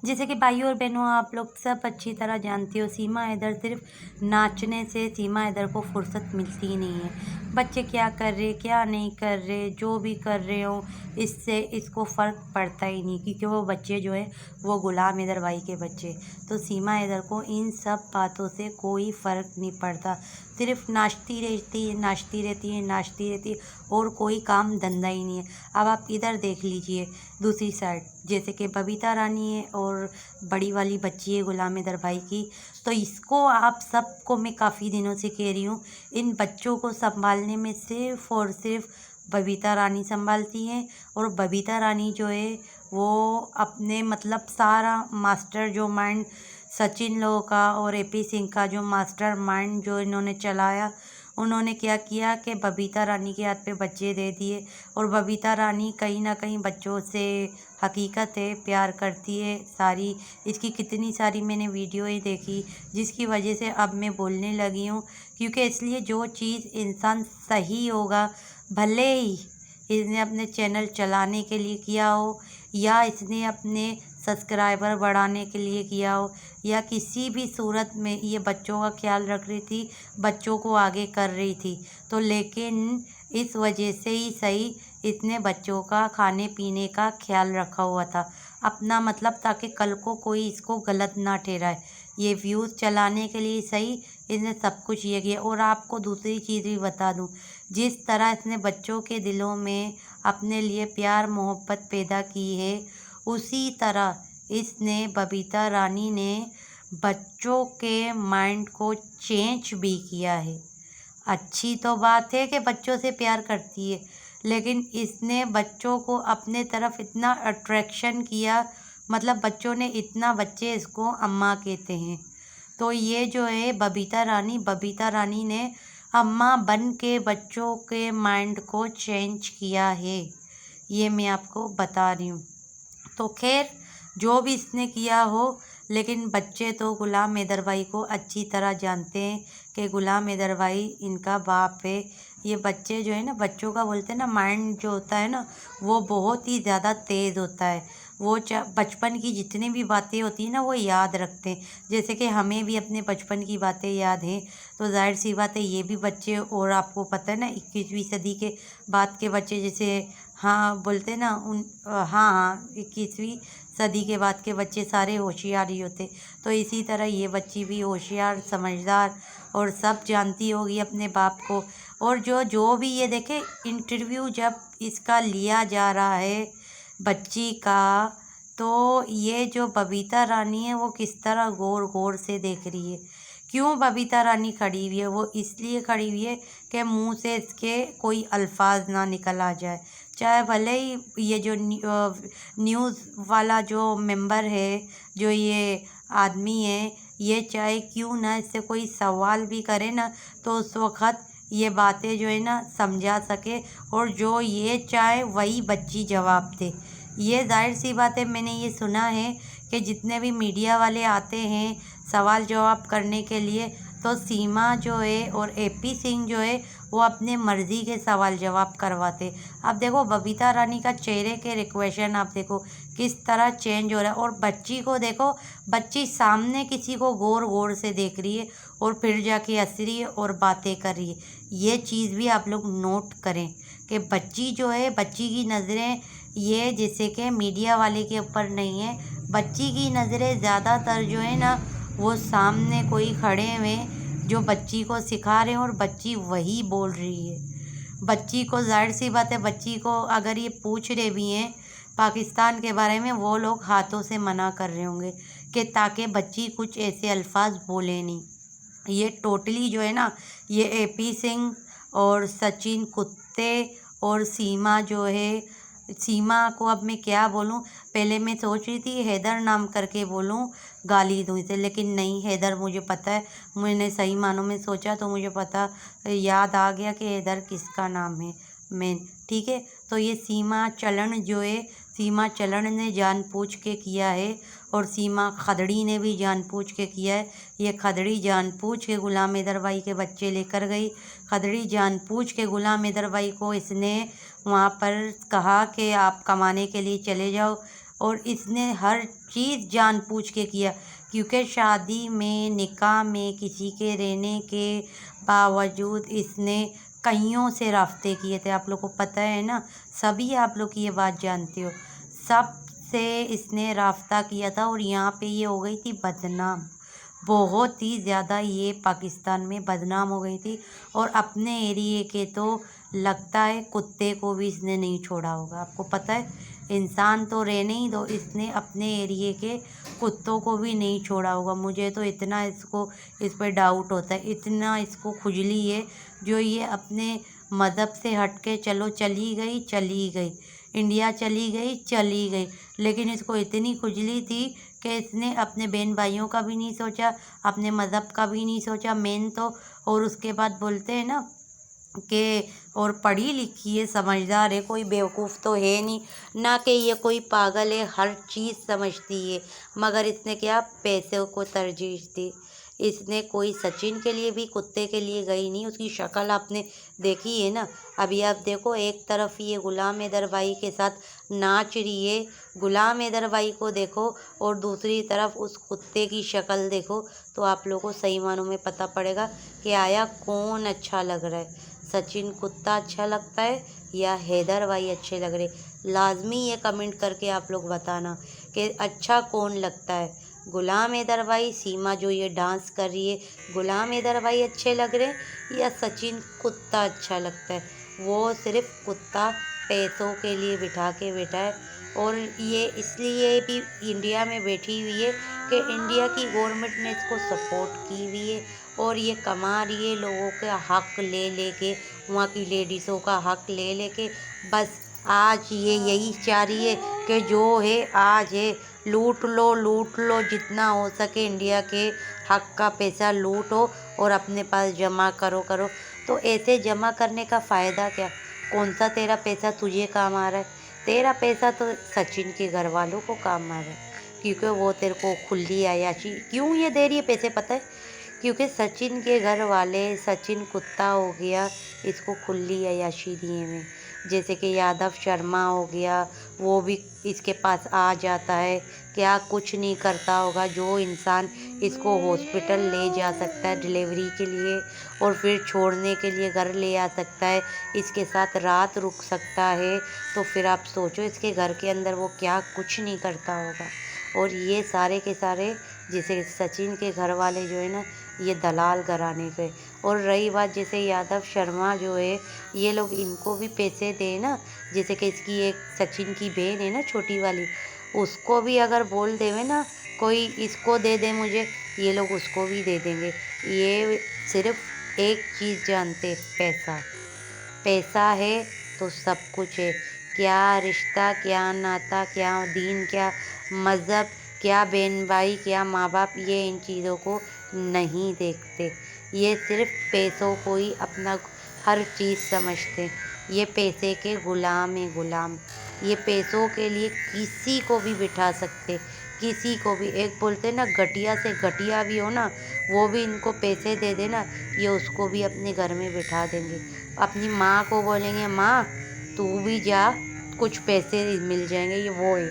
जैसे कि भाइयों और बहनों, आप लोग सब अच्छी तरह जानती हो, सीमा हैदर सिर्फ नाचने से सीमा हैदर को फुर्सत मिलती ही नहीं है। बच्चे क्या कर रहे क्या नहीं कर रहे, जो भी कर रहे हो, इससे इसको फ़र्क पड़ता ही नहीं, क्योंकि वो बच्चे जो है वो गुलाम हैदर भाई के बच्चे। तो सीमा हैदर को इन सब बातों से कोई फ़र्क नहीं पड़ता। सिर्फ नाचती रहती है, नाचती रहती है, नाचती रहती है, और कोई काम धंधा ही नहीं है। अब आप इधर देख लीजिए दूसरी साइड, जैसे कि बबीता रानी है और बड़ी वाली बच्ची है गुलाम हैदर भाई की। तो इसको आप सबको मैं काफ़ी दिनों से कह रही हूँ, इन बच्चों को संभालने में सिर्फ और सिर्फ बबीता रानी संभालती हैं। और बबीता रानी जो है वो अपने मतलब सारा मास्टर जो माइंड सचिन लोगों का और एपी सिंह का जो मास्टर माइंड जो इन्होंने चलाया, उन्होंने क्या किया कि बबीता रानी के हाथ पे बच्चे दे दिए। और बबीता रानी कहीं ना कहीं बच्चों से हकीकत है प्यार करती है सारी। इसकी कितनी सारी मैंने वीडियो ही देखी, जिसकी वजह से अब मैं बोलने लगी हूँ, क्योंकि इसलिए जो चीज़ इंसान सही होगा, भले ही इसने अपने चैनल चलाने के लिए किया हो, या इसने अपने सब्सक्राइबर बढ़ाने के लिए किया हो, या किसी भी सूरत में ये बच्चों का ख्याल रख रही थी, बच्चों को आगे कर रही थी, तो लेकिन इस वजह से ही सही इसने बच्चों का खाने पीने का ख्याल रखा हुआ था अपना, मतलब ताकि कल को कोई इसको गलत ना ठहराए। ये व्यूज़ चलाने के लिए सही इसने सब कुछ ये किया। और आपको दूसरी चीज़ भी बता दूं, जिस तरह इसने बच्चों के दिलों में अपने लिए प्यार मोहब्बत पैदा की है, उसी तरह इसने बबीता रानी ने बच्चों के माइंड को चेंज भी किया है। अच्छी तो बात है कि बच्चों से प्यार करती है, लेकिन इसने बच्चों को अपने तरफ इतना अट्रैक्शन किया, मतलब बच्चों ने इतना, बच्चे इसको अम्मा कहते हैं। तो ये जो है बबीता रानी ने अम्मा बन के बच्चों के माइंड को चेंज किया है, ये मैं आपको बता रही हूँ। तो खैर, जो भी इसने किया हो, लेकिन बच्चे तो गुलाम हैदर भाई को अच्छी तरह जानते हैं कि गुलाम हैदर भाई इनका बाप है। ये बच्चे जो है ना, बच्चों का बोलते हैं ना माइंड जो होता है ना, वो बहुत ही ज़्यादा तेज़ होता है। वो बचपन की जितनी भी बातें होती हैं ना, वो याद रखते हैं। जैसे कि हमें भी अपने बचपन की बातें याद हैं, तो जाहिर सी बात है ये भी बच्चे, और आपको पता है ना 21वीं सदी के बाद के बच्चे, जैसे हाँ बोलते ना हाँ हाँ 21वीं सदी के बाद के बच्चे सारे होशियार ही होते। तो इसी तरह ये बच्ची भी होशियार समझदार और सब जानती होगी अपने बाप को। और जो जो भी ये देखे इंटरव्यू जब इसका लिया जा रहा है बच्ची का, तो ये जो बबीता रानी है वो किस तरह गौर गौर से देख रही है। क्यों बबीता रानी खड़ी हुई है? वो इसलिए खड़ी हुई है कि मुंह से इसके कोई अल्फाज ना निकल आ जाए, चाहे भले ही ये जो न्यूज़ वाला जो मेंबर है, जो ये आदमी है, ये चाहे क्यों ना इससे कोई सवाल भी करे ना, तो उस वक़्त ये बातें जो है ना समझा सके, और जो ये चाहे वही बच्ची जवाब दे। ये जाहिर सी बात है, मैंने ये सुना है कि जितने भी मीडिया वाले आते हैं सवाल जवाब करने के लिए, तो सीमा जो है और एपी सिंह जो है वो अपने मर्ज़ी के सवाल जवाब करवाते। अब देखो बबीता रानी का चेहरे के रिक्वेशन आप देखो किस तरह चेंज हो रहा है, और बच्ची को देखो, बच्ची सामने किसी को गौर गौर से देख रही है और फिर जाके हंस रही है और बातें कर रही है। ये चीज़ भी आप लोग नोट करें कि बच्ची जो है, बच्ची की नज़रें ये जैसे कि मीडिया वाले के ऊपर नहीं है, बच्ची की नज़रें ज़्यादातर जो है ना वो सामने कोई खड़े हुए जो बच्ची को सिखा रहे हैं, और बच्ची वही बोल रही है। बच्ची को जाहिर सी बात है, बच्ची को अगर ये पूछ रहे भी हैं पाकिस्तान के बारे में, वो लोग हाथों से मना कर रहे होंगे कि ताकि बच्ची कुछ ऐसे अल्फाज बोले नहीं। ये टोटली जो है ना, ये एपी सिंह और सचिन कुत्ते, और सीमा जो है, सीमा को अब मैं क्या बोलूं, पहले मैं सोच रही थी हैदर नाम करके बोलूं, गाली दूँ इसे, लेकिन नहीं, हैदर मुझे पता है, मैंने सही मानों में सोचा तो मुझे पता याद आ गया कि हैदर किसका नाम है मेन। ठीक है, तो ये सीमा चलन जो है, सीमा चलन ने जानबूझ के किया है, और सीमा खदड़ी ने भी जानबूझ के किया है। ये खदड़ी जानबूझ के गुलाम हैदर भाई के बच्चे लेकर गई। खदड़ी जानबूझ के गुलाम हैदर भाई को इसने वहाँ पर कहा कि आप कमाने के लिए चले जाओ, और इसने हर चीज़ जानबूझ के किया, क्योंकि शादी में निकाह में किसी के रहने के बावजूद इसने कईयों से राब्ते किए थे। आप लोग को पता है ना, सभी आप लोग ये बात जानते हो। सब से इसने राब्ता किया था और यहाँ पे ये हो गई थी बदनाम। बहुत ही ज़्यादा ये पाकिस्तान में बदनाम हो गई थी। और अपने एरिए के तो लगता है कुत्ते को भी इसने नहीं छोड़ा होगा। आपको पता है, इंसान तो रहने ही दो, इसने अपने एरिए के कुत्तों को भी नहीं छोड़ा होगा। मुझे तो इतना इस पर डाउट होता है, इतना इसको खुजली है, जो ये अपने मज़हब से हट के चलो चली गई चली गई, इंडिया चली गई चली गई, लेकिन इसको इतनी खुजली थी कि इसने अपने बहन भाइयों का भी नहीं सोचा, अपने मज़हब का भी नहीं सोचा मेन तो। और उसके बाद बोलते हैं ना कि और पढ़ी लिखी है, समझदार है, कोई बेवकूफ़ तो है नहीं, ना कि ये कोई पागल है, हर चीज़ समझती है। मगर इसने क्या, पैसे को तरजीह दी। इसने कोई सचिन के लिए भी कुत्ते के लिए गई नहीं। उसकी शक्ल आपने देखी है ना। अभी आप देखो, एक तरफ ये गुलाम हैदर भाई के साथ नाच रही है, गुलाम हैदर भाई को देखो, और दूसरी तरफ उस कुत्ते की शक्ल देखो, तो आप लोगों को सही मानों में पता पड़ेगा कि आया कौन अच्छा लग रहा है। सचिन कुत्ता अच्छा लगता है या हैदर भाई अच्छे लग रहे। लाजमी ये कमेंट करके आप लोग बताना कि अच्छा कौन लगता है, गुलाम हैदर भाई, सीमा जो ये डांस कर रही है, गुलाम हैदर भाई अच्छे लग रहे हैं या सचिन कुत्ता अच्छा लगता है। वो सिर्फ कुत्ता पैसों के लिए बिठा के बैठा है, और ये इसलिए भी इंडिया में बैठी हुई है कि इंडिया की गवर्नमेंट ने इसको सपोर्ट की हुई है, और ये कमा रही है लोगों का हक ले लेके, वहाँ की लेडीज़ों का हक ले लेके। बस आज ये यही चाह रही है कि जो है आज है, लूट लो जितना हो सके, इंडिया के हक का पैसा लूटो और अपने पास जमा करो। तो ऐसे जमा करने का फ़ायदा क्या? कौन सा तेरा पैसा तुझे काम आ रहा है? तेरा पैसा तो सचिन के घर वालों को काम आ रहा है, क्योंकि वो तेरे को खुली अय्याशी क्यों ये दे रही है पैसे, पता है? क्योंकि सचिन के घर वाले, सचिन कुत्ता हो गया, इसको खुली अय्याशी दिए में। जैसे कि यादव शर्मा हो गया, वो भी इसके पास आ जाता है, क्या कुछ नहीं करता होगा। जो इंसान इसको हॉस्पिटल ले जा सकता है डिलीवरी के लिए, और फिर छोड़ने के लिए घर ले आ सकता है, इसके साथ रात रुक सकता है, तो फिर आप सोचो इसके घर के अंदर वो क्या कुछ नहीं करता होगा। और ये सारे के सारे, जैसे सचिन के घर वाले जो है ना, ये दलाल घराने के। और रही बात जैसे यादव शर्मा जो है, ये लोग इनको भी पैसे दे ना, जैसे कि इसकी एक सचिन की बहन है ना छोटी वाली, उसको भी अगर बोल देवे ना कोई इसको दे दे मुझे, ये लोग उसको भी दे देंगे। ये सिर्फ एक चीज़ जानते, पैसा। पैसा है तो सब कुछ है। क्या रिश्ता, क्या नाता, क्या दीन, क्या मज़हब, क्या बहन भाई, क्या माँ बाप, ये इन चीज़ों को नहीं देखते। ये सिर्फ पैसों को ही अपना हर चीज़ समझते। ये पैसे के गुलाम हैं, गुलाम। ये पैसों के लिए किसी को भी बिठा सकते, किसी को भी। एक बोलते ना, घटिया से घटिया भी हो ना, वो भी इनको पैसे दे देना, ये उसको भी अपने घर में बिठा देंगे। अपनी माँ को बोलेंगे, माँ तू भी जा, कुछ पैसे मिल जाएंगे, ये वो है।